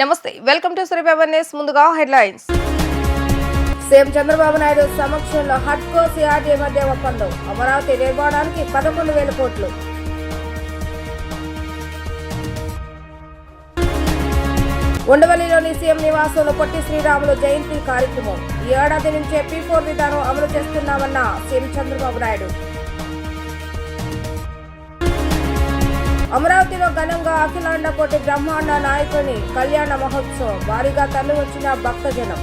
నమస్తే, welcome to Suryaprabha. ముందుగా headlines. CM Chandrababu Naidu సమక్షంలో హడ్కో సిఆర్డీఏ మధ్య ఒప్పందం. అమరావతి నిర్మాణానికి 11,000 కోట్లు. ఉండవల్లిలోని సీఎం నివాసంలో పొట్టి శ్రీరాములు జయంతి కార్యక్రమం. ఈ ఏడాది నుంచే P4 విధానం అమలు చేస్తున్నామన్న సీఎం చంద్రబాబు నాయుడు. అమరావతిలో ఘనంగా అఖిలాండ కోటి బ్రహ్మాండ నాయకుని కళ్యాణ మహోత్సవం. భారీగా తరలివచ్చిన భక్తజనం.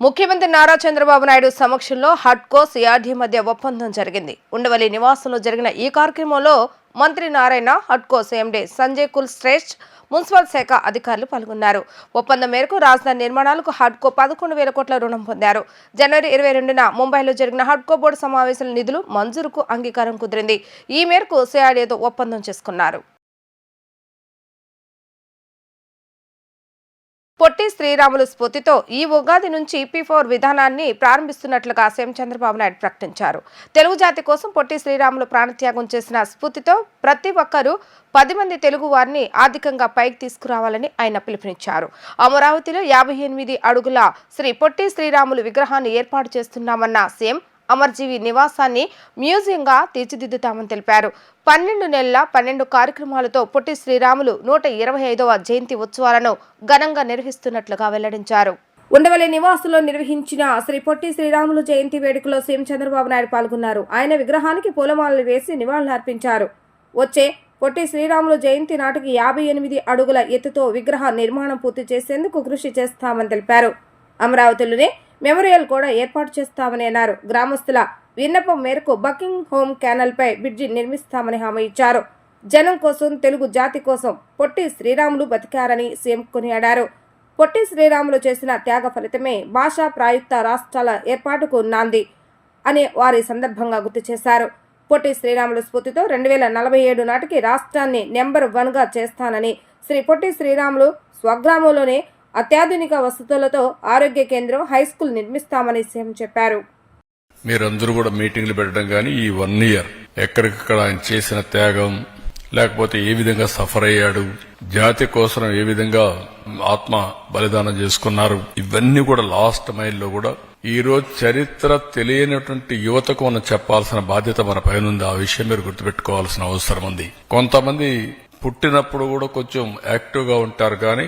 ముఖ్యమంత్రి నారా చంద్రబాబు నాయుడు సమక్షంలో హడ్కో సిఆర్డీఏ మధ్య ఒప్పందం జరిగింది. ఉండవల్లి నివాసంలో జరిగిన ఈ కార్యక్రమంలో మంత్రి నారాయణ, హడ్కో ఎండీ సంజయ్ కుల్ శ్రేష్ఠ్, మున్సిపల్ శాఖ అధికారులు పాల్గొన్నారు. ఒప్పందం మేరకు రాజధాని నిర్మాణాలకు హడ్కో 11,000 కోట్ల రుణం పొందారు. జనవరి 22న ముంబైలో జరిగిన హడ్కో బోర్డు సమావేశంలో నిధులు మంజూరుకు అంగీకారం కుదిరింది. ఈ మేరకు సిఆర్డీఏతో ఒప్పందం చేసుకున్నారు. పొట్టి శ్రీరాములు స్ఫూర్తితో ఈ ఉగాది నుంచి P4 విధానాన్ని ప్రారంభిస్తున్నట్లుగా సీఎం చంద్రబాబు నాయుడు ప్రకటించారు. తెలుగు జాతి కోసం పొట్టి శ్రీరాములు ప్రాణత్యాగం చేసిన స్ఫూర్తితో ప్రతి ఒక్కరూ 10 మంది తెలుగు వారిని ఆర్థికంగా పైకి తీసుకురావాలని ఆయన పిలుపునిచ్చారు. అమరావతిలో 58 అడుగుల శ్రీ పొట్టి శ్రీరాములు విగ్రహాన్ని ఏర్పాటు చేస్తున్నామన్న సీఎం అమర్జీవి నివాసాన్ని మ్యూజియంగా తీర్చిదిద్దుతామని తెలిపారు. 12 నెలల 12 కార్యక్రమాలతో పొట్టి శ్రీరాములు 125వ జయంతి ఉత్సవాలను ఘనంగా నిర్వహిస్తున్నట్లుగా వెల్లడించారు. ఉండవల్లి నివాసంలో నిర్వహించిన శ్రీ పొట్టి శ్రీరాములు జయంతి వేడుకలో సీఎం చంద్రబాబు నాయుడు పాల్గొన్నారు. ఆయన విగ్రహానికి పూలమాలలు వేసి నివాళులర్పించారు. వచ్చే పొట్టి శ్రీరాములు జయంతి నాటికి 58 అడుగుల ఎత్తుతో విగ్రహ నిర్మాణం పూర్తి చేసేందుకు కృషి చేస్తామని తెలిపారు. అమరావతిలోనే మెమోరియల్ కూడా ఏర్పాటు చేస్తామని అన్నారు. గ్రామస్తుల విన్నపం మేరకు బకింగ్ హోమ్ కెనాల్ పై బ్రిడ్జి నిర్మిస్తామని హామీ ఇచ్చారు. జనం కోసం, తెలుగు జాతి కోసం పొట్టి శ్రీరాములు బతికారని సీఎం కొనియాడారు. పొట్టి శ్రీరాములు చేసిన త్యాగ ఫలితమే భాషా ప్రాయుక్త రాష్ట్రాల ఏర్పాటుకు నాంది అని వారి సందర్భంగా గుర్తు చేశారు. పొట్టి శ్రీరాములు స్ఫూర్తితో 2047 నాటికి రాష్ట్రాన్ని నెంబర్ 1గా చేస్తానని, శ్రీ పొట్టి శ్రీరాములు స్వగ్రామంలోనే అత్యాధునిక వసతులతో ఆరోగ్య కేంద్రం, హైస్కూల్ నిర్మిస్తామని సీఎం చెప్పారు. మీరందరూ కూడా మీటింగ్లు పెట్టడం కానీ ఈ 1 ఇయర్ ఎక్కడికక్కడ ఆయన చేసిన త్యాగం, లేకపోతే ఏ విధంగా సఫర్ అయ్యాడు, జాతి కోసం ఏ విధంగా ఆత్మ బలిదానం చేసుకున్నారు, ఇవన్నీ కూడా లాస్ట్ మైల్లో కూడా ఈ రోజు చరిత్ర తెలియనటువంటి యువతకు మనం చెప్పాల్సిన బాధ్యత మన పైన ఉంది. ఆ విషయం మీరు గుర్తుపెట్టుకోవాల్సిన అవసరం ఉంది. కొంతమంది పుట్టినప్పుడు కూడా కొంచెం యాక్టివ్ గా ఉంటారు, కానీ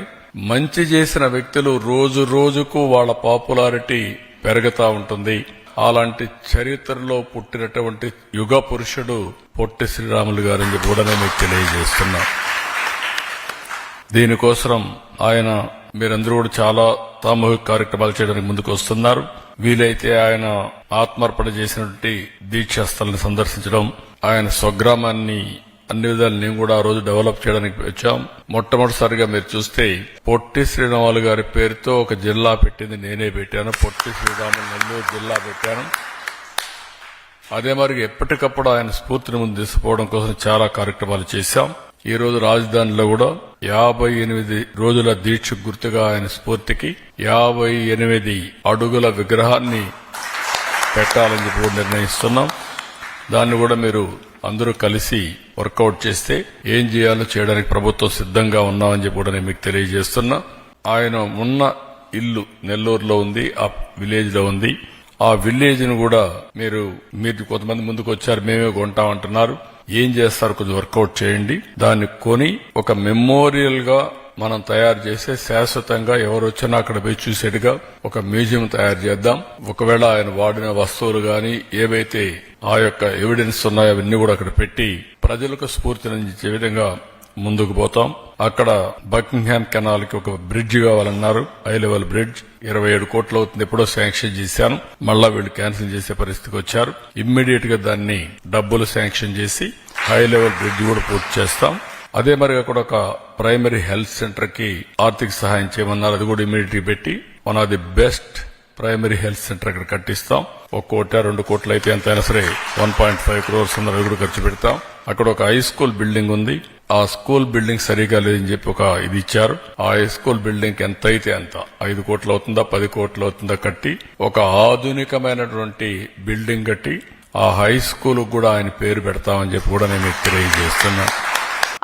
మంచి చేసిన వ్యక్తులు రోజు రోజుకు వాళ్ళ పాపులారిటీ పెరుగుతా ఉంటుంది. అలాంటి చరిత్రలో పుట్టినటువంటి యుగ పురుషుడు పొట్టి శ్రీరాములు గారని కూడా మీకు తెలియజేస్తున్నా. దీనికోసం ఆయన మీరందరూ కూడా చాలా సామూహిక కార్యక్రమాలు చేయడానికి ముందుకు వస్తున్నారు. వీలైతే ఆయన ఆత్మార్పణ చేసినటువంటి దీక్షాస్థలను సందర్శించడం, ఆయన స్వగ్రామాన్ని అన్ని విధాలు నేను కూడా ఆ రోజు డెవలప్ చేయడానికి వచ్చాం. మొట్టమొదటిసారిగా మీరు చూస్తే పొట్టి శ్రీరాములు గారి పేరుతో ఒక జిల్లా పెట్టింది నేనే పెట్టాను. పొట్టి శ్రీరాములు నెల్లూరు జిల్లా పెట్టాను. అదే మరి ఎప్పటికప్పుడు ఆయన స్ఫూర్తిని ముందు తీసుకుపోవడం కోసం చాలా కార్యక్రమాలు చేశాం. ఈ రోజు రాజధానిలో కూడా 58 రోజుల దీక్ష గుర్తుగా ఆయన స్ఫూర్తికి 58 అడుగుల విగ్రహాన్ని పెట్టాలని చెప్పి నిర్ణయిస్తున్నాం. దాన్ని కూడా మీరు అందరూ కలిసి వర్కౌట్ చేస్తే ఏం చేయాలో చేయడానికి ప్రభుత్వం సిద్ధంగా ఉన్నామని చెప్పి కూడా నేను మీకు తెలియజేస్తున్నా. ఆయన ఉన్న ఇల్లు నెల్లూరులో ఉంది, ఆ విలేజ్ లో ఉంది. ఆ విలేజ్ ను కూడా మీరు కొంతమంది ముందుకు వచ్చారు, మేమే కొంటామంటున్నారు. ఏం చేస్తారు, కొంచెం వర్కౌట్ చేయండి. దాన్ని కొని ఒక మెమోరియల్ గా మనం తయారు చేస్తే శాశ్వతంగా ఎవరు వచ్చినా అక్కడ పోయి చూసేట్టుగా ఒక మ్యూజియం తయారు చేద్దాం. ఒకవేళ ఆయన వాడిన వస్తువులు గాని ఏవైతే ఆ యొక్క ఎవిడెన్స్ ఉన్నాయో అవన్నీ కూడా అక్కడ పెట్టి ప్రజలకు స్ఫూర్తినిచ్చే విధంగా ముందుకు పోతాం. అక్కడ బకింగ్హామ్ కెనాల్ కి ఒక బ్రిడ్జ్ కావాలన్నారు, హై లెవెల్ బ్రిడ్జ్. 27 కోట్లు అవుతుంది, ఎప్పుడో శాంక్షన్ చేశాను. మళ్ళా వీళ్ళు క్యాన్సిల్ చేసే పరిస్థితికి వచ్చారు. ఇమ్మీడియట్ గా దాన్ని డబ్బులు శాంక్షన్ చేసి హై లెవెల్ బ్రిడ్జ్ కూడా పూర్తి చేస్తాం. అదే మరి అక్కడ ఒక ప్రైమరీ హెల్త్ సెంటర్ కి ఆర్థిక సహాయం చేయమన్నారు. అది కూడా ఇమీడియట్ పెట్టి one of the best primary health centre అక్కడ కట్టిస్తాం. 1 కోట 2 కోట్లు అయితే ఎంతైనా సరే 1.5 crores అవి కూడా ఖర్చు పెడతాం. అక్కడ ఒక హై స్కూల్ బిల్డింగ్ ఉంది. ఆ స్కూల్ బిల్డింగ్ సరిగా లేదని చెప్పి ఒక ఇది ఇచ్చారు. ఆ హై స్కూల్ బిల్డింగ్ ఎంత అయితే అంత 5 కోట్లు అవుతుందా 10 కోట్లు అవుతుందా కట్టి ఒక ఆధునికమైనటువంటి బిల్డింగ్ కట్టి ఆ హై స్కూల్ కూడా ఆయన పేరు పెడతామని చెప్పి కూడా నేను మీకు తెలియజేస్తున్నా.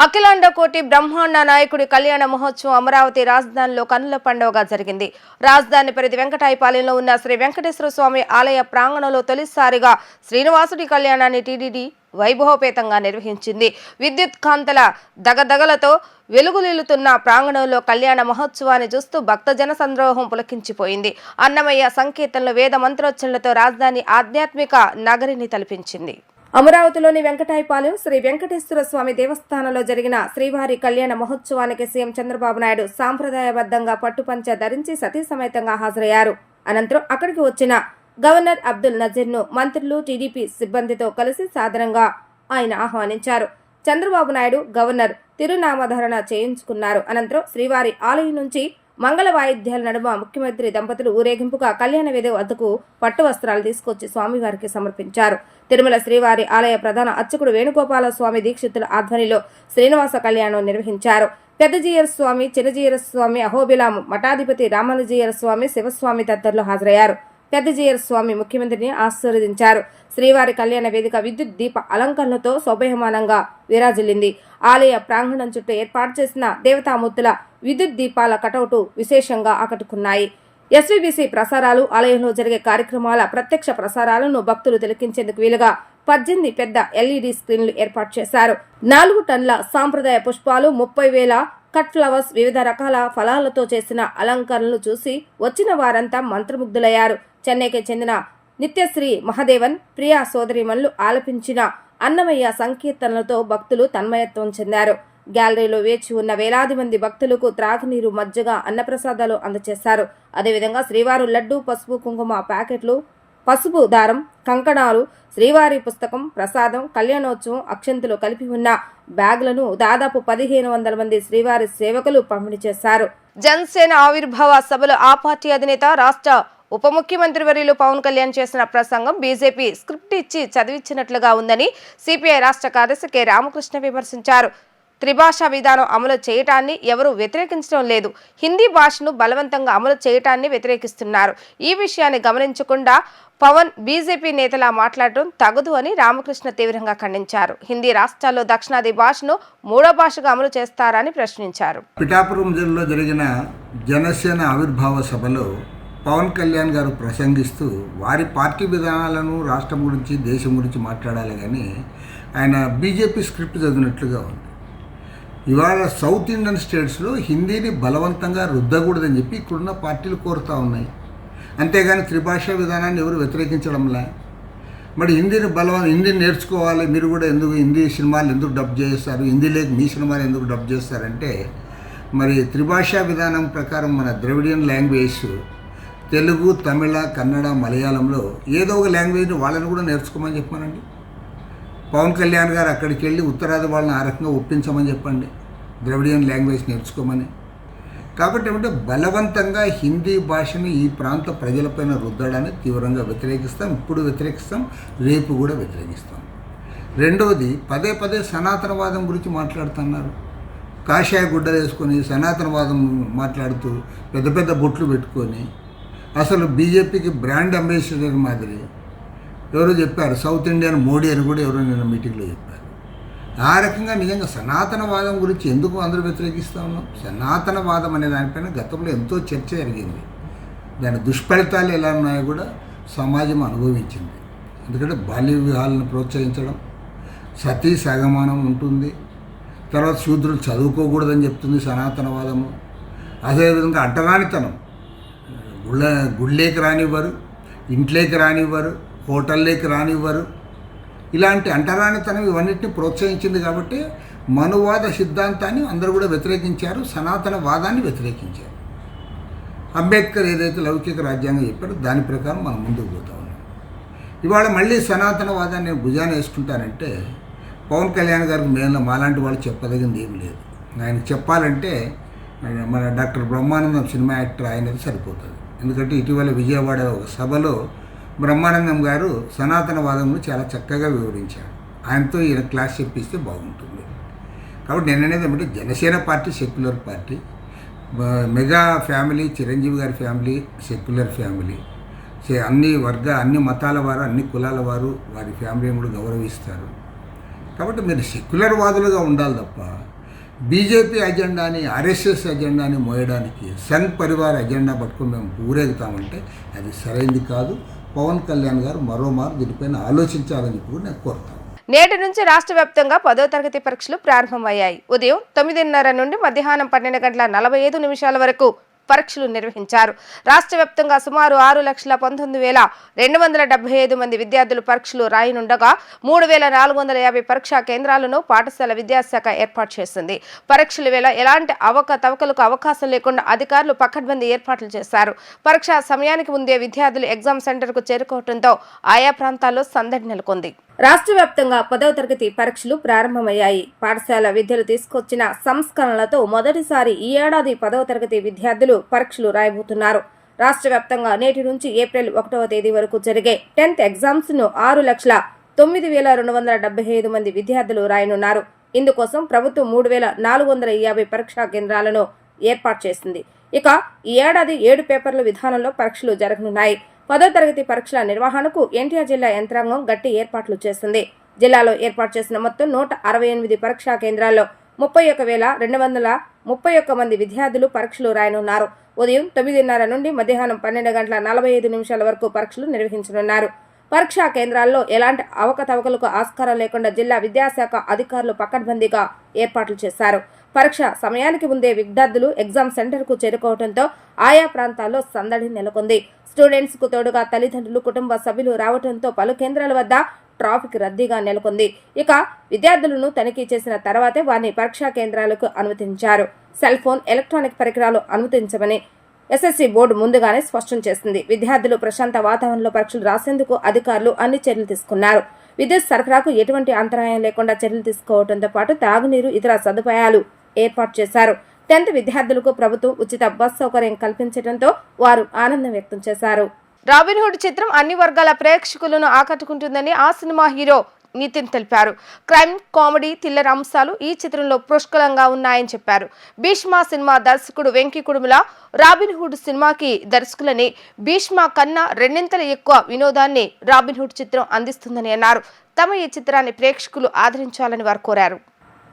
అఖిలాండ కోటి బ్రహ్మాండ నాయకుడి కళ్యాణ మహోత్సవం అమరావతి రాజధానిలో కన్నుల పండుగగా జరిగింది. రాజధాని పరిధి వెంకటాయపాలెంలో ఉన్న శ్రీ వెంకటేశ్వర స్వామి ఆలయ ప్రాంగణంలో తొలిసారిగా శ్రీనివాసుడి కళ్యాణాన్ని టీటీడీ వైభవపేతంగా నిర్వహించింది. విద్యుత్ కాంతల దగదగలతో వెలుగులిల్లుతున్న ప్రాంగణంలో కళ్యాణ మహోత్సవాన్ని చూస్తూ భక్తజన సంద్రోహం పులకించిపోయింది. అన్నమయ్య సంకీర్తనలు వేద మంత్రోచ్చరణలతో రాజధాని ఆధ్యాత్మిక నగరిని తలపించింది. అమరావతిలోని వెంకటాయపాలెం శ్రీ వెంకటేశ్వర స్వామి దేవస్థానంలో జరిగిన శ్రీవారి కళ్యాణ మహోత్సవానికి సీఎం చంద్రబాబు నాయుడు సాంప్రదాయబద్ధంగా పట్టుపంచ ధరించి సతీ సమేతంగా హాజరయ్యారు. అనంతరం అక్కడికి వచ్చిన గవర్నర్ అబ్దుల్ నజీర్ ను మంత్రులు, టీడీపీ సిబ్బందితో కలిసి సాదరంగా ఆయన ఆహ్వానించారు. చంద్రబాబు నాయుడు గవర్నర్ తిరునామధరణ చేయించుకున్నారు. అనంతరం శ్రీవారి ఆలయం నుంచి మంగళ వాయిద్యాల నడుమ ముఖ్యమంత్రి దంపతులు ఊరేగింపుగా కళ్యాణ వేది వద్దకు పట్టు వస్త్రాలు తీసుకొచ్చి స్వామివారికి సమర్పించారు. తిరుమల శ్రీవారి ఆలయ ప్రధాన అర్చకుడు వేణుగోపాల స్వామి దీక్షితుల ఆధ్వర్యంలో శ్రీనివాస కళ్యాణం నిర్వహించారు. పెద్దజీయర స్వామి, చిన్నజీయర స్వామి, అహోబిలాం మఠాధిపతి రామానుజీయర స్వామి, శివస్వామి తదితరులు హాజరయ్యారు. పెద్దజీయర స్వామి ముఖ్యమంత్రిని ఆశీర్వదించారు. శ్రీవారి కళ్యాణ వేదిక విద్యుత్ దీప అలంకరణలతో శోభయమానంగా విరాజిల్లింది. ఆలయ ప్రాంగణం చుట్టూ ఏర్పాటు చేసిన దేవతామూర్తుల విద్యుత్ దీపాల కటౌటు విశేషంగా ఆకట్టుకున్నాయి. ఎస్వీబీసీ ప్రసారాలు, ఆలయంలో జరిగే కార్యక్రమాల ప్రత్యక్ష ప్రసారాలను భక్తులు తిలకించేందుకు వీలుగా 18 పెద్ద ఎల్ఈడీ స్క్రీన్లు ఏర్పాటు చేశారు. 4 టన్నుల సాంప్రదాయ పుష్పాలు, 30,000 కట్ ఫ్లవర్స్, వివిధ రకాల ఫలాలతో చేసిన అలంకరణలు చూసి వచ్చిన వారంతా మంత్రముగ్ధులయ్యారు. చెన్నైకి చెందిన నిత్యశ్రీ మహదేవన్, ప్రియా సోదరిమణులు ఆలపించిన అన్నమయ్య సంకీర్తనలతో భక్తులు తన్మయత్వం చెందారు. గ్యాలరీలో వేచి ఉన్న వేలాది మంది భక్తులకు త్రాగునీరు, మజ్జిగ, అన్నప్రసాదాలు అందజేశారు. అదేవిధంగా శ్రీవారు లడ్డు, పసుపు, కుంకుమ ప్యాకెట్లు, పసుపు దారం, కంకణాలు, శ్రీవారి పుస్తకం, ప్రసాదం, కళ్యాణోత్సవం, అక్షంతులు కలిపి ఉన్న బ్యాగులను దాదాపు 1,500 మంది శ్రీవారి సేవకులు పంపిణీ చేశారు. జనసేన ఆవిర్భావ సభలో ఆ పార్టీ అధినేత, రాష్ట్ర ఉప ముఖ్యమంత్రి వర్యులు పవన్ కళ్యాణ్ చేసిన ప్రసంగం బీజేపీ స్క్రిప్ట్ ఇచ్చి చదివించినట్లుగా ఉందని సిపిఐ రాష్ట్ర కార్యదర్శి కె రామకృష్ణ విమర్శించారు. త్రిభాషా విధానం అమలు చేయటాన్ని ఎవరూ వ్యతిరేకించడం లేదు. హిందీ భాషను బలవంతంగా అమలు చేయటాన్ని వ్యతిరేకిస్తున్నారు. ఈ విషయాన్ని గమనించకుండా పవన్ బీజేపీ నేతలా మాట్లాడటం తగదు అని రామకృష్ణ తీవ్రంగా ఖండించారు. హిందీ రాష్ట్రాల్లో దక్షిణాది భాషను 3వ భాషగా అమలు చేస్తారని ప్రశ్నించారు. పిఠాపురం జిల్లాలో జరిగిన జనసేన ఆవిర్భావ సభలో పవన్ కళ్యాణ్ గారు ప్రసంగిస్తూ వారి పార్టీ విధానాలను, రాష్ట్రం గురించి, దేశం గురించి మాట్లాడాలి కానీ ఆయన బీజేపీ స్క్రిప్ట్ చదివినట్లుగా ఉంది. ఇవాళ సౌత్ ఇండియన్ స్టేట్స్లో హిందీని బలవంతంగా రుద్దకూడదని చెప్పి ఇక్కడున్న పార్టీలు కోరుతూ ఉన్నాయి. అంతేగాని త్రిభాషా విధానాన్ని ఎవరు వ్యతిరేకించడంలే. మరి హిందీని నేర్చుకోవాలి, మీరు కూడా ఎందుకు హిందీ సినిమాలు ఎందుకు డబ్ చేస్తారు, హిందీ లేక మీ సినిమాలు ఎందుకు డబ్ చేస్తారంటే, మరి త్రిభాషా విధానం ప్రకారం మన ద్రవిడియన్ లాంగ్వేజ్ తెలుగు, తమిళ, కన్నడ, మలయాళంలో ఏదో ఒక లాంగ్వేజ్ని వాళ్ళని కూడా నేర్చుకోమని చెప్పానండి. పవన్ కళ్యాణ్ గారు అక్కడికి వెళ్ళి ఉత్తరాది వాళ్ళని ఆ రకంగా ఒప్పించమని చెప్పండి, ద్రవిడియన్ లాంగ్వేజ్ నేర్చుకోమని. కాబట్టి ఏమంటే బలవంతంగా హిందీ భాషను ఈ ప్రాంత ప్రజలపైన రుద్దడాన్ని తీవ్రంగా వ్యతిరేకిస్తాం. ఇప్పుడు వ్యతిరేకిస్తాం, రేపు కూడా వ్యతిరేకిస్తాం. రెండవది, పదే పదే సనాతనవాదం గురించి మాట్లాడుతున్నారు. కాషాయ గుడ్డలు వేసుకొని సనాతనవాదం మాట్లాడుతూ పెద్ద పెద్ద బొట్లు పెట్టుకొని అసలు బీజేపీకి బ్రాండ్ అంబాసిడర్ మాదిరి ఎవరో చెప్పారు, సౌత్ ఇండియన్ మోడీ అని కూడా ఎవరో నిన్న మీటింగ్లో చెప్పారు. ఆ రకంగా నిజంగా సనాతనవాదం గురించి ఎందుకు అందరూ వ్యతిరేకిస్తూ ఉన్నాం? సనాతనవాదం అనే దానిపైన గతంలో ఎంతో చర్చ జరిగింది. దాని దుష్ఫలితాలు ఎలా ఉన్నాయో కూడా సమాజం అనుభవించింది. ఎందుకంటే బాల్య వివాహాలను ప్రోత్సహించడం, సతీ సగమానం ఉంటుంది, తర్వాత శూద్రులు చదువుకోకూడదని చెప్తుంది సనాతనవాదము. అదేవిధంగా అంటరానితనం, గుళ్ళేకి రానివ్వరు, ఇంట్లోకి రానివ్వరు, హోటల్లోకి రానివ్వరు. ఇలాంటి అంటరానితనం ఇవన్నిటిని ప్రోత్సహించింది. కాబట్టి మనువాద సిద్ధాంతాన్ని అందరూ కూడా వ్యతిరేకించారు, సనాతనవాదాన్ని వ్యతిరేకించారు. అంబేద్కర్ ఏదైతే లౌకిక రాజ్యాంగం చెప్పారో దాని ప్రకారం మనం ముందుకు పోతా ఉన్నాం. ఇవాళ మళ్ళీ సనాతనవాదాన్ని భుజాన వేసుకుంటానంటే పవన్ కళ్యాణ్ గారికి మేము మాలాంటి వాళ్ళు చెప్పదగింది ఏం లేదు. ఆయనకు చెప్పాలంటే మన డాక్టర్ బ్రహ్మానందం సినిమా యాక్టర్ ఆయనది సరిపోతుంది. ఎందుకంటే ఇటీవల విజయవాడ ఒక సభలో బ్రహ్మానందం గారు సనాతనవాదం చాలా చక్కగా వివరించారు. ఆయనతో ఈయన క్లాస్ చెప్పిస్తే బాగుంటుంది. కాబట్టి నేను అనేది ఏమంటే Janasena party secular party, mega family, Chiranjeevi గారి ఫ్యామిలీ సెక్యులర్ ఫ్యామిలీ. అన్ని మతాల వారు, అన్ని కులాల వారు వారి ఫ్యామిలీని కూడా గౌరవిస్తారు. కాబట్టి మీరు సెక్యులర్ వాదులుగా ఉండాలి తప్ప బీజేపీ అజెండాని ఆర్ఎస్ఎస్ అజెండాని మోయడానికి సంఘ్ పరివార్ అజెండా పట్టుకుని మేము ఊరేగుతామంటే అది సరైంది కాదు. పవన్ కళ్యాణ్ గారు మరోమారు దీనిపైన ఆలోచించాలని కూడా నేను కోరుతాను. నేటి నుంచి రాష్ట్ర వ్యాప్తంగా 10వ తరగతి పరీక్షలు ప్రారంభమయ్యాయి. ఉదయం 9:30 నుండి మధ్యాహ్నం 12:45 వరకు పరీక్షలు నిర్వహించారు. రాష్ట్ర వ్యాప్తంగా సుమారు 6,19,275 మంది విద్యార్థులు పరీక్షలు రాయనుండగా 3,450 పరీక్షా కేంద్రాలను పాఠశాల విద్యాశాఖ ఏర్పాటు చేసింది. పరీక్షల వేళ ఎలాంటి అవకతవకలకు అవకాశం లేకుండా అధికారులు పకడ్బందీ ఏర్పాట్లు చేశారు. పరీక్షా సమయానికి ముందే విద్యార్థులు ఎగ్జామ్ సెంటర్కు చేరుకోవడంతో ఆయా ప్రాంతాల్లో సందడి నెలకొంది. రాష్ట్ర వ్యాప్తంగా 10వ తరగతి పరీక్షలు ప్రారంభమయ్యాయి. పాఠశాల విద్యలు తీసుకొచ్చిన సంస్కరణలతో మొదటిసారి ఈ ఏడాది 10వ తరగతి విద్యార్థులు పరీక్షలు రాయబోతున్నారు. రాష్ట్ర వ్యాప్తంగా నేటి నుంచి ఏప్రిల్ 1వ తేదీ వరకు జరిగే 10th ఎగ్జామ్స్ ను 6,09,275 మంది విద్యార్థులు రాయనున్నారు. ఇందుకోసం ప్రభుత్వం 3,450 పరీక్షా కేంద్రాలను ఏర్పాటు చేసింది. ఇక ఈ ఏడాది 7 పేపర్ల విధానంలో పరీక్షలు జరగనున్నాయి. 10వ తరగతి పరీక్షల నిర్వహణకు ఎన్టీఆర్ జిల్లా యంత్రాంగం గట్టి ఏర్పాట్లు చేసింది. జిల్లాలో ఏర్పాటు చేసిన మొత్తం 168 పరీక్షా కేంద్రాల్లో 31,231 మంది విద్యార్థులు పరీక్షలు రాయనున్నారు. ఉదయం 9:30 నుండి మధ్యాహ్నం 12:45 వరకు పరీక్షలు నిర్వహించనున్నారు. పరీక్షా కేంద్రాల్లో ఎలాంటి అవకతవకలకు ఆస్కారం లేకుండా జిల్లా విద్యాశాఖ అధికారులు పకడ్బందీగా ఏర్పాట్లు చేశారు. పరీక్ష సమయానికి ముందే విద్యార్థులు ఎగ్జామ్ సెంటర్కు చేరుకోవడంతో ఆయా ప్రాంతాల్లో సందడి నెలకొంది. స్టూడెంట్స్ కు తోడుగా తల్లిదండ్రులు, కుటుంబ సభ్యులు రావడంతో పలు కేంద్రాల వద్ద ట్రాఫిక్ రద్దీగా నెలకొంది. ఇక విద్యార్థులను తనిఖీ చేసిన తర్వాతే వారిని పరీక్షా కేంద్రాలకు అనుమతించారు. సెల్ ఫోన్, ఎలక్ట్రానిక్ పరికరాలు అనుమతించమని ఎస్ఎస్సీ బోర్డు ముందుగానే స్పష్టం చేసింది. విద్యార్థులు ప్రశాంత వాతావరణంలో పరీక్షలు రాసేందుకు అధికారులు అన్ని చర్యలు తీసుకున్నారు. విద్యుత్ సరఫరాకు ఎటువంటి అంతరాయం లేకుండా చర్యలు తీసుకోవడంతో పాటు తాగునీరు, ఇతర సదుపాయాలు ఏర్పాటు చేశారు. 10th విద్యార్థులకు ప్రభుత్వం ఉచిత బస్ సౌకర్యం కల్పించడంతో వారు ఆనందం వ్యక్తం చేశారు. రాబిన్హుడ్ చిత్రం అన్ని వర్గాల ప్రేక్షకులను ఆకట్టుకుంటుందని ఆ సినిమా హీరో నితిన్ తెలిపారు. క్రైమ్, కామెడీ, థ్రిల్లర్ అంశాలు ఈ చిత్రంలో పుష్కలంగా ఉన్నాయని చెప్పారు. భీష్మ సినిమా దర్శకుడు వెంకీ కుడుముల రాబిన్హుడ్ సినిమాకి దర్శకులని భీష్మ కన్నా రెండింతలు ఎక్కువ వినోదాన్ని రాబిన్హుడ్ చిత్రం అందిస్తుందని అన్నారు. తమ ఈ చిత్రాన్ని ప్రేక్షకులు ఆదరించాలని వారు కోరారు.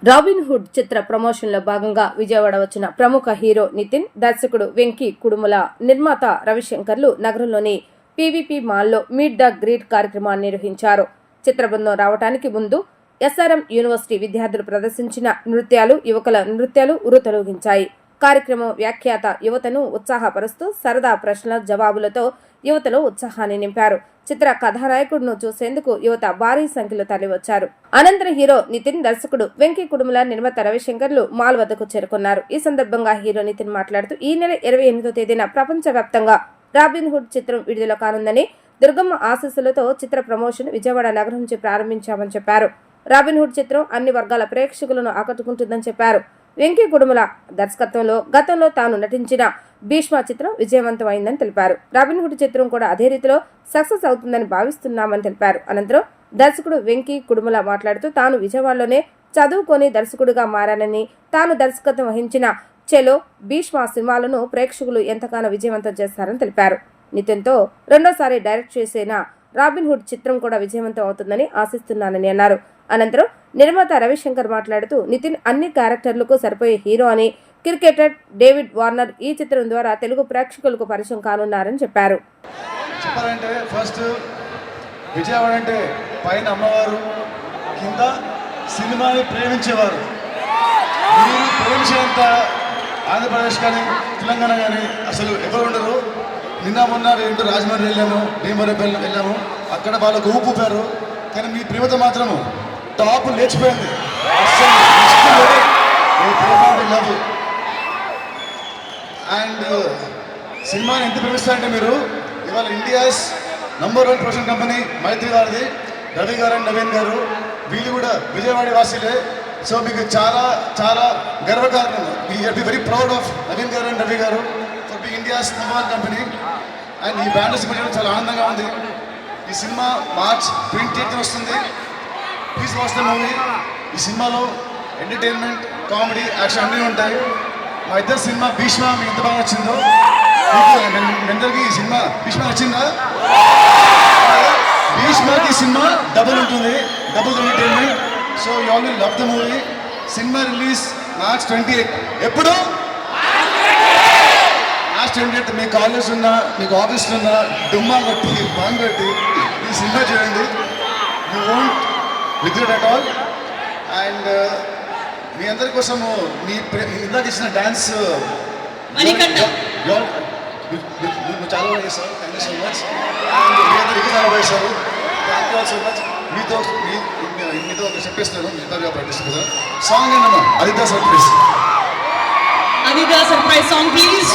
రాబిన్హుడ్ చిత్ర ప్రమోషన్ లో భాగంగా విజయవాడ వచ్చిన ప్రముఖ హీరో నితిన్, దర్శకుడు వెంకీ కుడుముల, నిర్మాత రవిశంకర్లు నగరంలోని పీవీపీ మాల్లో మీట్ ద గ్రీట్ కార్యక్రమాన్ని నిర్వహించారు. చిత్ర బృందం రావడానికి ముందు ఎస్ఆర్ఎం యూనివర్సిటీ విద్యార్థులు ప్రదర్శించిన నృత్యాలు, యువకుల నృత్యాలు ఉరుతొలగించాయి. కార్యక్రమం వ్యాఖ్యాత యువతను ఉత్సాహపరుస్తూ సరదా ప్రశ్నల జవాబులతో యువతలో ఉత్సాహాన్ని నింపారు. చిత్ర కథానాయకుడును చూసేందుకు యువత భారీ సంఖ్యలో తరలివచ్చారు. అనంతరం హీరో నితిన్, దర్శకుడు వెంకీ కుడుముల, నిర్మాత రవిశంకర్లు మాల్ వద్దకు చేరుకున్నారు. ఈ సందర్భంగా హీరో నితిన్ మాట్లాడుతూ ఈ నెల 28వ తేదీన ప్రపంచ వ్యాప్తంగా రాబిన్హుడ్ చిత్రం విడుదల కానుందని, దుర్గమ్మ ఆశీస్సులతో చిత్ర ప్రమోషన్ విజయవాడ నగరం నుంచి ప్రారంభించామని చెప్పారు. రాబిన్హుడ్ చిత్రం అన్ని వర్గాల ప్రేక్షకులను ఆకట్టుకుంటుందని చెప్పారు. వెంకీ కుడుముల దర్శకత్వంలో గతంలో తాను నటించిన భీష్మ చిత్రం విజయవంతమైందని తెలిపారు. రాబిన్హుడ్ చిత్రం కూడా అదే రీతిలో సక్సెస్ అవుతుందని భావిస్తున్నామని తెలిపారు. అనంతరం దర్శకుడు వెంకీ కుడుముల మాట్లాడుతూ తాను విజయవాడలోనే చదువుకొని దర్శకుడిగా మారానని, తాను దర్శకత్వం వహించిన చెలో, భీష్మ సినిమాలను ప్రేక్షకులు ఎంతగానో విజయవంతం చేస్తారని తెలిపారు. నితిన్తో రెండోసారి డైరెక్ట్ చేసిన రాబిన్హుడ్ చిత్రం కూడా విజయవంతం అవుతుందని ఆశిస్తున్నానని అన్నారు. అనంతరం నిర్మాత రవిశంకర్ మాట్లాడుతూ నితిన్ అన్ని క్యారెక్టర్లకు సరిపోయే హీరో అని, క్రికెటర్ డేవిడ్ వార్నర్ ఈ చిత్రం ద్వారా తెలుగు ప్రేక్షకులకు పరిచయం కానున్నారని చెప్పారు. చెప్పాలంటే ఫస్ట్ విజయవాడ అంటే పైన అమ్మవారు, కింద సినిమాని ప్రేమించేవారు. మీరు ప్రేమించేంత ఆంధ్రప్రదేశ్ కానీ తెలంగాణ కానీ అసలు ఎవరు ఉండరు. నిన్న మొన్న రెండు రాజమండ్రి వెళ్ళాము, భీమవరం వెళ్ళాము, అక్కడ వాళ్ళకు ఊపుపారు. కానీ మీ ప్రేమతో మాత్రము టాప్ లేచిపోయింది. లవ్ అండ్ సినిమాని ఎంత ప్రేమిస్తారంటే మీరు ఇవాళ ఇండియాస్ నంబర్ 1 ప్రొడక్షన్ కంపెనీ మైత్రి వారిది, రవి గారు అండ్ నవీన్ గారు, వీళ్ళు కూడా విజయవాడ వాసులే. సో మీకు చాలా చాలా గర్వకారణం. You be very proud of Naveen గారు అండ్ రవి గారు for be India's number 1 company. And ఈ బ్యాండ్ సినిమా చాలా ఆనందంగా ఉంది. ఈ సినిమా March 28th వస్తుంది. Please watch the movie. ఈ సినిమాలో ఎంటర్టైన్మెంట్, కామెడీ, యాక్షన్ అన్నీ ఉంటాయి. మా ఇద్దరు సినిమా భీష్మ మీకు ఎంత బాగా నచ్చిందో, అందరికీ ఈ సినిమా భీష్మ నచ్చిందా? భీష్మకి సినిమా డబుల్ ఉంటుంది, డబుల్ ఎంటర్టైన్మెంట్. సో ఈ you all will love the movie. Cinema release March 28. ఎప్పుడు March 28 మీ కాలేజ్ ఉన్నా మీకు ఆఫీస్లో ఉన్నా డుమ్మా కొట్టి బాంగ్ కొట్టి ఈ సినిమా చూడండి. You won't regret at all. And మీ అందరి కోసము మీ ఇందాక ఇచ్చిన డాన్స్ చాలా బాగా చేశారు. Thank you so much. And మీ అందరికీ చాలా బాగా చేశారు. Thank you all so much. మీతో చెప్పేస్తున్నాను, మిగతా ప్రాక్టీస్ కదా. సాంగ్ ఏంటమ్మా? Aditya surprise. Aditya surprise song please.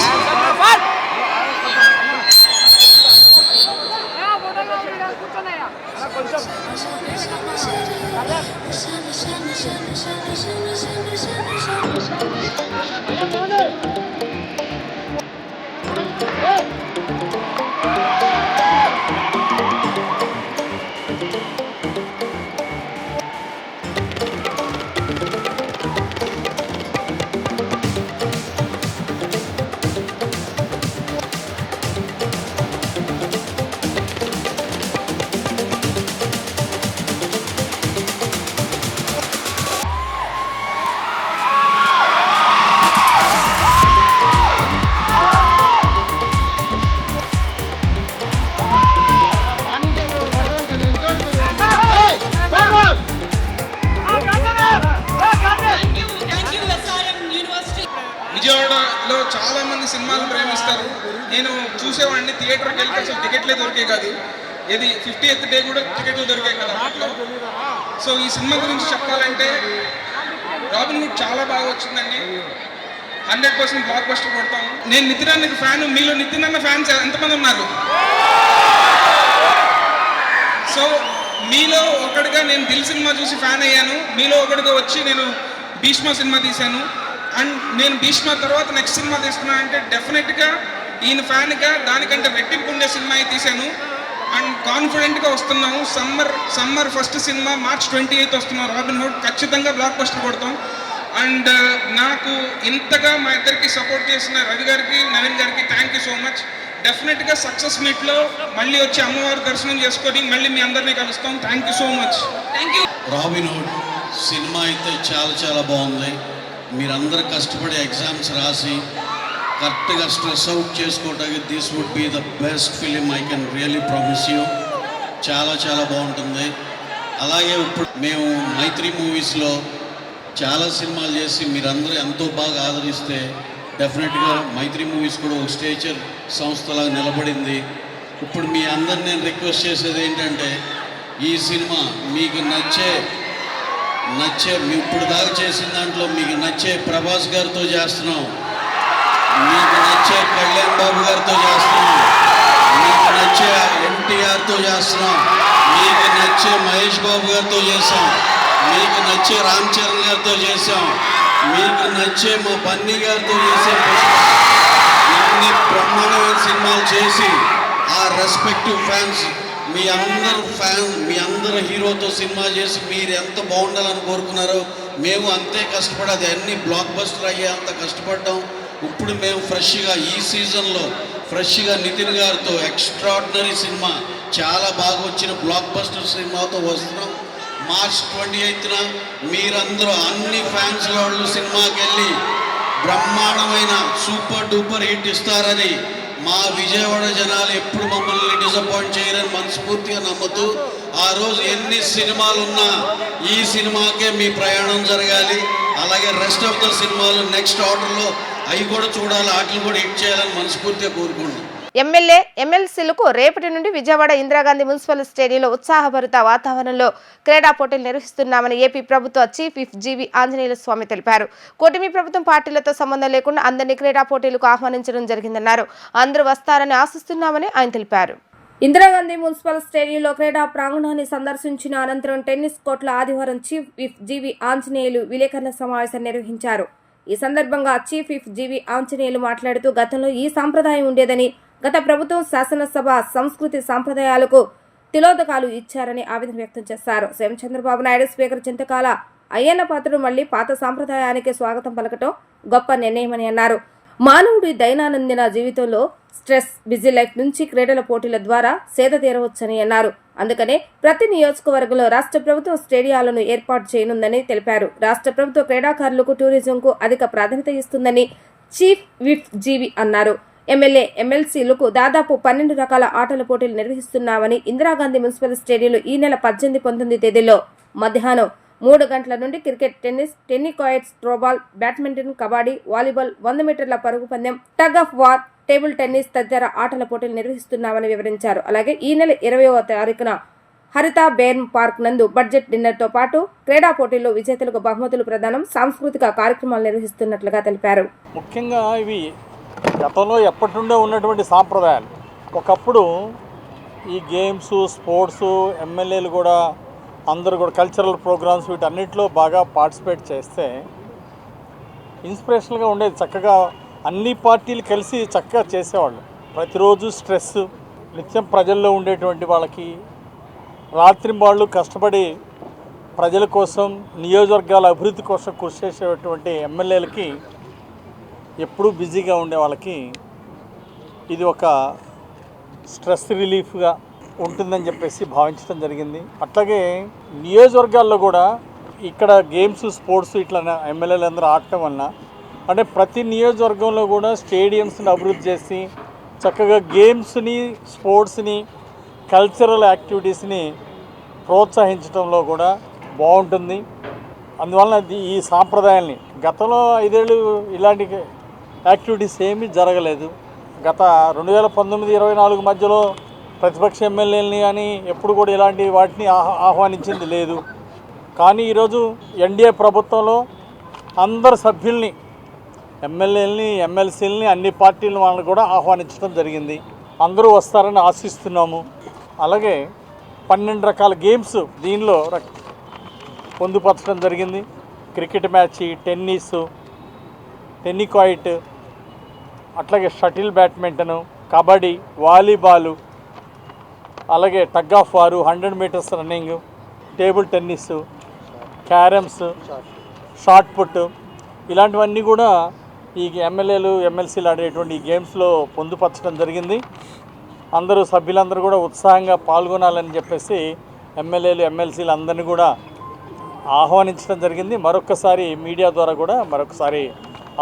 Thank you SRM University. విజయవాడలో చాలా మంది సినిమాలు ప్రేమిస్తారు. నేను చూసేవాడిని, థియేటర్కి వెళ్తే అసలు టికెట్లే దొరికే కాదు. ఇది 50th డే కూడా టికెట్లు దొరికాయి కదా అప్పట్లో. సో ఈ సినిమా గురించి చెప్పాలంటే రాబిన్ హుడ్ చాలా బాగా వచ్చిందండి. 100% బ్లాక్ బస్టర్ కొడతాం. నేను నితిన్ అన్నకి ఫ్యాన్. మీలో నితిన్ అన్న ఫ్యాన్స్ ఎంతమంది ఉన్నారు? సో మీలో ఒకటిగా నేను దిల్ సినిమా చూసి ఫ్యాన్ అయ్యాను. మీలో ఒకటిగా వచ్చి నేను భీష్మ సినిమా తీశాను. అండ్ నేను భీష్మ తర్వాత నెక్స్ట్ సినిమా తీస్తున్నా అంటే డెఫినెట్గా ఈయన ఫ్యాన్గా దానికంటే రెట్టింపు ఉండే సినిమా తీశాను. అండ్ కాన్ఫిడెంట్గా వస్తున్నాము. సమ్మర్ ఫస్ట్ సినిమా March 28 వస్తున్నాం. రాబిన్ హుడ్ ఖచ్చితంగా బ్లాక్ బస్టర్ కొడతాం. అండ్ నాకు ఇంతగా మా ఇద్దరికి సపోర్ట్ చేసిన రవి గారికి, నవీన్ గారికి థ్యాంక్ యూ సో మచ్. డెఫినెట్గా సక్సెస్ మీట్లో మళ్ళీ వచ్చి అమ్మవారి దర్శనం చేసుకొని మళ్ళీ మీ అందరినీ కలుస్తాం. Thank you so much. Thank you. Robin Hood సినిమా అయితే చాలా చాలా బాగుంది. మీరందరూ కష్టపడి ఎగ్జామ్స్ రాసి కరెక్ట్గా స్ట్రెస్ అవుట్ చేసుకోవటానికి this would be the best film I can really promise you. చాలా చాలా బాగుంటుంది. అలాగే ఇప్పుడు మేము మైత్రి మూవీస్లో చాలా సినిమాలు చేసి మీరందరూ ఎంతో బాగా ఆదరిస్తే డెఫినెట్గా మైత్రి మూవీస్ కూడా ఒక స్టేచర్ సంస్థలాగా నిలబడింది. ఇప్పుడు మీ అందరిని నేను రిక్వెస్ట్ చేసేది ఏంటంటే ఈ సినిమా మీకు నచ్చే ఇప్పుడు దాకా చేసిన దాంట్లో మీకు నచ్చే ప్రభాస్ గారితో చేస్తున్నాం, మీకు నచ్చే కళ్యాణ్ బాబు గారితో చేస్తున్నాం, మీకు నచ్చే ఎన్టీఆర్తో చేస్తున్నాం, మీకు నచ్చే మహేష్ బాబు గారితో చేసాం, మీకు నచ్చే రామ్ చరణ్ గారితో చేసాం, మీకు నచ్చే మా బన్నీ గారితో చేసే ఇన్ని బ్రహ్మాండమైన సినిమాలు చేసి ఆ రెస్పెక్టివ్ ఫ్యాన్స్ మీ అందరు హీరోతో సినిమా చేసి మీరు ఎంత బాగుండాలని కోరుకున్నారో మేము అంతే కష్టపడి అది అన్ని బ్లాక్ బస్టర్ అయ్యే అంత కష్టపడ్డాం. ఇప్పుడు మేము ఫ్రెష్గా ఈ సీజన్లో ఫ్రెష్గా నితిన్ గారితో ఎక్స్ట్రాడినరీ సినిమా చాలా బాగా వచ్చిన బ్లాక్ బస్టర్ సినిమాతో వస్తున్నాం. March 28న మీరందరూ అన్ని ఫ్యాన్స్ వాళ్ళు సినిమాకి వెళ్ళి బ్రహ్మాండమైన సూపర్ డూపర్ హిట్ ఇస్తారని మా విజయవాడ జనాలు ఎప్పుడు మమ్మల్ని డిసప్పాయింట్ చేయరని మనస్ఫూర్తిగా నమ్ముతూ ఆ రోజు ఎన్ని సినిమాలు ఉన్నా ఈ సినిమాకే మీ ప్రయాణం జరగాలి. అలాగే రెస్ట్ ఆఫ్ ద సినిమాలు నెక్స్ట్ ఆర్డర్లో అవి కూడా చూడాలి, వాటిని కూడా హిట్ చేయాలని మనస్ఫూర్తిగా కోరుకుంటున్నాం. ఎమ్మెల్యే ఎమ్మెల్సీలకు రేపటి నుండి విజయవాడ ఇందిరాగాంధీ మున్సిపల్ స్టేడియంలో ఉత్సాహభరిత వాతావరణంలో క్రీడా పోటీలు నిర్వహిస్తున్నామని ఏపీ ప్రభుత్వ చీఫ్ విప్ జీవి ఆంజనేయుల స్వామి తెలిపారు. కూటమి ప్రభుత్వం పార్టీలతో సంబంధం లేకుండా అందరినీ క్రీడా పోటీలకు ఆహ్వానించడం జరిగిందన్నారు. అందరూ వస్తారని ఆశిస్తున్నామని ఆయన తెలిపారు. ఇందిరాగాంధీ మున్సిపల్ స్టేడియంలో క్రీడా ప్రాంగణాన్ని సందర్శించిన అనంతరం టెన్నిస్ కోర్టుల ఆదివారం చీఫ్ విప్ జీవి ఆంజనేయులు విలేకరుల సమావేశం నిర్వహించారు. ఈ సందర్భంగా చీఫ్ విప్ జీవి ఆంజనేయులు మాట్లాడుతూ గతంలో ఈ సాంప్రదాయం ఉండేదని, గత ప్రభుత్వం శాసనసభ సంస్కృతి సాంప్రదాయాలకు తిలోదకాలు ఇచ్చారని ఆవేదన వ్యక్తం చేశారు. సీఎం చంద్రబాబు నాయుడు స్పీకర్ చింతకాల అయ్యన్న పాత్రుడు మళ్లీ పాత సాంప్రదాయానికి స్వాగతం పలకటం గొప్ప నిర్ణయమని అన్నారు. మానవుడి దైనందిన జీవితంలో స్ట్రెస్, బిజీ లైఫ్ నుంచి క్రీడల పోటీల ద్వారా సేద తీరవచ్చని అన్నారు. అందుకనే ప్రతి నియోజకవర్గంలో రాష్ట్ర ప్రభుత్వం స్టేడియాలను ఏర్పాటు చేయనుందని తెలిపారు. రాష్ట్ర ప్రభుత్వ క్రీడాకారులకు, టూరిజంకు అధిక ప్రాధాన్యత ఇస్తుందని చీఫ్ విప్ జీవి అన్నారు. ఎమ్మెల్యే, ఎమ్మెల్సీలకు దాదాపు 12 రకాల ఆటల పోటీలు నిర్వహిస్తున్నామని ఇందిరాగాంధీ మున్సిపల్ స్టేడియంలో ఈ నెల 18, 19 తేదీల్లో మధ్యాహ్నం 3 గంటల నుండి cricket, tennis, tennikoits, throwball, badminton, kabaddi, volleyball, 100 మీటర్ల పరుగు పందెం, tug of war, table tennis తదితర ఆటల పోటీలు నిర్వహిస్తున్నామని వివరించారు. అలాగే ఈ నెల 20వ తారీఖున హరిత బేర్న్ పార్క్ నందు బడ్జెట్ డిన్నర్తో పాటు క్రీడా పోటీల్లో విజేతలకు బహుమతులు ప్రదానం, సాంస్కృతిక కార్యక్రమాలు నిర్వహిస్తున్నట్లుగా తెలిపారు. ముఖ్యంగా ఇవి గతంలో ఎప్పటి నుండో ఉన్నటువంటి సాంప్రదాయాలు. ఒకప్పుడు ఈ గేమ్స్, స్పోర్ట్స్, ఎమ్మెల్యేలు కూడా అందరూ కూడా కల్చరల్ ప్రోగ్రామ్స్ వీటన్నిటిలో బాగా పార్టిసిపేట్ చేస్తే ఇన్స్పిరేషనల్గా ఉండేది. చక్కగా అన్ని పార్టీలు కలిసి చక్కగా చేసేవాళ్ళు. ప్రతిరోజు స్ట్రెస్, నిత్యం ప్రజల్లో ఉండేటువంటి వాళ్ళకి రాత్రింబాళ్ళు కష్టపడి ప్రజల కోసం, నియోజకవర్గాల అభివృద్ధి కోసం కృషి చేసేటువంటి ఎమ్మెల్యేలకి, ఎప్పుడూ బిజీగా ఉండే వాళ్ళకి ఇది ఒక స్ట్రెస్ రిలీఫ్గా ఉంటుందని చెప్పేసి భావించడం జరిగింది. అట్లాగే నియోజకవర్గాల్లో కూడా ఇక్కడ గేమ్స్, స్పోర్ట్స్ ఇట్లా ఎమ్మెల్యేలు అందరూ ఆడటం వలన అంటే ప్రతి నియోజకవర్గంలో కూడా స్టేడియంస్ని అభివృద్ధి చేసి చక్కగా గేమ్స్ని, స్పోర్ట్స్ని, కల్చరల్ యాక్టివిటీస్ని ప్రోత్సహించడంలో కూడా బాగుంటుంది. అందువలన ఈ సాంప్రదాయాల్ని గతంలో 5 ఏళ్ళు ఇలాంటి యాక్టివిటీస్ ఏమీ జరగలేదు. గత 2019-24 మధ్యలో ప్రతిపక్ష ఎమ్మెల్యేలని కానీ ఎప్పుడు కూడా ఇలాంటి వాటిని ఆహ్వానించింది లేదు. కానీ ఈరోజు ఎన్డీఏ ప్రభుత్వంలో అందరు సభ్యుల్ని, ఎమ్మెల్యేలని, ఎమ్మెల్సీలని, అన్ని పార్టీల వాళ్ళని కూడా ఆహ్వానించడం జరిగింది. అందరూ వస్తారని ఆశిస్తున్నాము. అలాగే 12 రకాల గేమ్స్ దీనిలో పొందుపరచడం జరిగింది. క్రికెట్ మ్యాచ్, టెన్నిస్, టెన్నికాయిట్, అట్లాగే షటిల్ బ్యాడ్మింటను, కబడ్డీ, వాలీబాలు, అలాగే tug of war, 100 metres running, table tennis, carroms, shot put ఇలాంటివన్నీ కూడా ఈ ఎమ్మెల్యేలు, ఎమ్మెల్సీలు ఆడేటువంటి ఈ గేమ్స్లో పొందుపరచడం జరిగింది. అందరూ సభ్యులందరూ కూడా ఉత్సాహంగా పాల్గొనాలని చెప్పేసి ఎమ్మెల్యేలు, ఎమ్మెల్సీలు అందరినీ కూడా ఆహ్వానించడం జరిగింది. మరొకసారి మీడియా ద్వారా కూడా మరొకసారి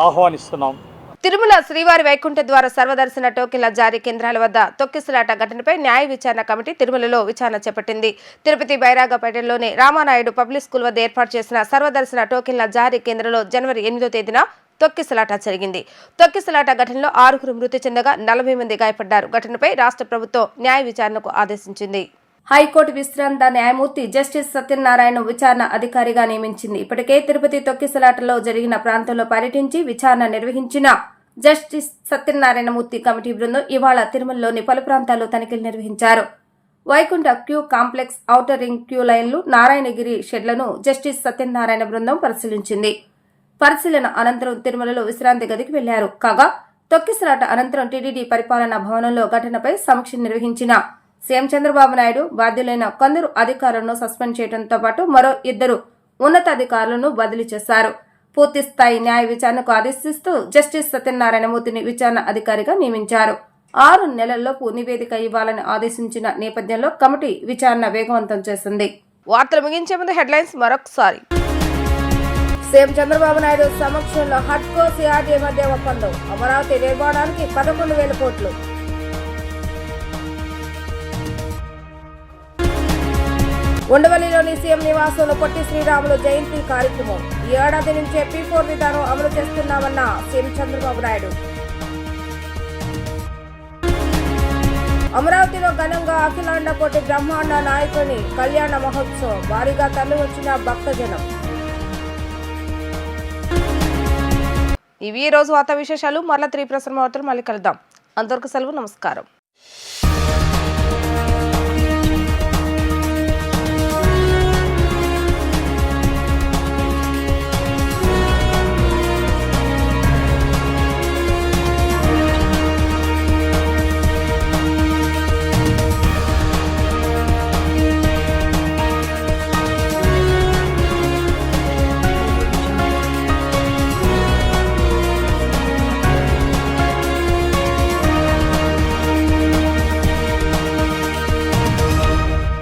ఆహ్వానిస్తున్నాం. తిరుమల శ్రీవారి వైకుంఠ ద్వార సర్వదర్శన టోకెన్ల జారీ కేంద్రాల వద్ద తొక్కిసలాట ఘటనపై న్యాయ విచారణ కమిటీ తిరుమలలో విచారణ చేపట్టింది. తిరుపతి బైరాగపేటలోని రామానాయుడు పబ్లిక్ స్కూల్ వద్ద ఏర్పాటు చేసిన సర్వదర్శన టోకెన్ల జారీ కేంద్రంలో జనవరి 8వ తేదీన తొక్కిసలాట జరిగింది. తొక్కిసలాట ఘటనలో 6 మృతి చెందగా 40 మంది గాయపడ్డారు. ఘటనపై రాష్ట్ర ప్రభుత్వం న్యాయ విచారణకు ఆదేశించింది. హైకోర్టు విశ్రాంత న్యాయమూర్తి జస్టిస్ సత్యనారాయణ విచారణ అధికారిగా నియమించింది. ఇప్పటికే తిరుపతి తొక్కిసలాటలో జరిగిన ప్రాంతంలో పర్యటించి విచారణ నిర్వహించిన జస్టిస్ సత్యనారాయణమూర్తి కమిటీ బృందం ఇవాళ తిరుమలలోని పలు ప్రాంతాల్లో తనిఖీలు నిర్వహించారు. Vaikuntha queue complex, outer ring queue లైన్లు, నారాయణగిరి షెడ్లను జస్టిస్ సత్యనారాయణ బృందం పరిశీలించింది. పరిశీలన అనంతరం తిరుమలలో విశ్రాంతి గదికి వెళ్లారు. కాగా తొక్కిసలాట అనంతరం టీటీడీ పరిపాలనా భవనంలో ఘటనపై సమీక్ష నిర్వహించిన సీఎం చంద్రబాబు నాయుడు బాధ్యులైన కొందరు అధికారులను సస్పెండ్ చేయడంతో పాటు మరో 2 ఉన్నతాధికారులను బదిలీ చేశారు. పూర్తి స్థాయి న్యాయ విచారణకు ఆదేశిస్తూ జస్టిస్ సత్యనారాయణమూర్తిని విచారణ అధికారిగా నియమించారు. 6 నెలల్లోపు నివేదిక ఇవ్వాలని ఆదేశించిన నేపథ్యంలో కమిటీ విచారణ వేగవంతం చేసింది. వార్తలు ముగించే ముందు హెడ్లైన్స్ మరొకసారి. సీఎం చంద్రబాబు నాయుడు సమక్షంలో హడ్కో సిఆర్డీఏ మధ్య ఒప్పందం, అమరావతి నిర్మాణానికి 11,000 కోట్లు. ఉండవల్లిలోని సీఎం నివాసంలో పొట్టి శ్రీరాములు జయంతి కార్యక్రమం. ఈ ఏడాది నుంచే P4 విధానం అమలు చేస్తున్నామన్న సీఎం చంద్రబాబు నాయుడు. అమరావతిలో ఘనంగా అఖిలాండ కోటి బ్రహ్మాండ నాయకుని కళ్యాణ మహోత్సవం, భారీగా తరలివచ్చిన భక్తజనం. ఇవి ఈ రోజు వార్తా విశేషాలు. మరలా 3 ప్రసారం వార్తలు మళ్ళీ కలుద్దాం. అంతవరకు సెలవు, నమస్కారం.